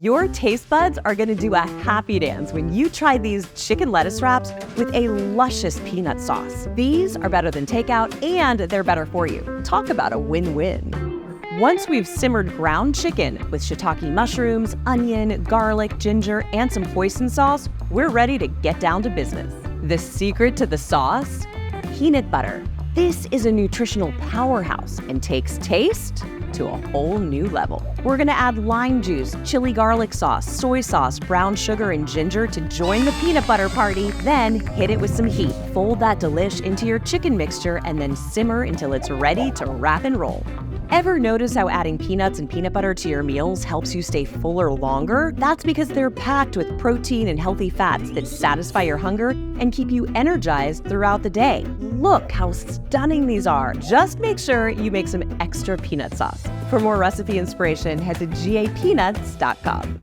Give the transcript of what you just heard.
Your taste buds are gonna do a happy dance when you try these chicken lettuce wraps with a luscious peanut sauce. These are better than takeout and they're better for you. Talk about a win-win. Once we've simmered ground chicken with shiitake mushrooms, onion, garlic, ginger, and some hoisin sauce, we're ready to get down to business. The secret to the sauce? Peanut butter. This is a nutritional powerhouse and takes taste to a whole new level. We're gonna add lime juice, chili garlic sauce, soy sauce, brown sugar, and ginger to join the peanut butter party. Then hit it with some heat. Fold that delish into your chicken mixture and then simmer until it's ready to wrap and roll. Ever notice how adding peanuts and peanut butter to your meals helps you stay fuller longer? That's because they're packed with protein and healthy fats that satisfy your hunger and keep you energized throughout the day. Look how stunning these are. Just make sure you make some extra peanut sauce. For more recipe inspiration, head to gapeanuts.com.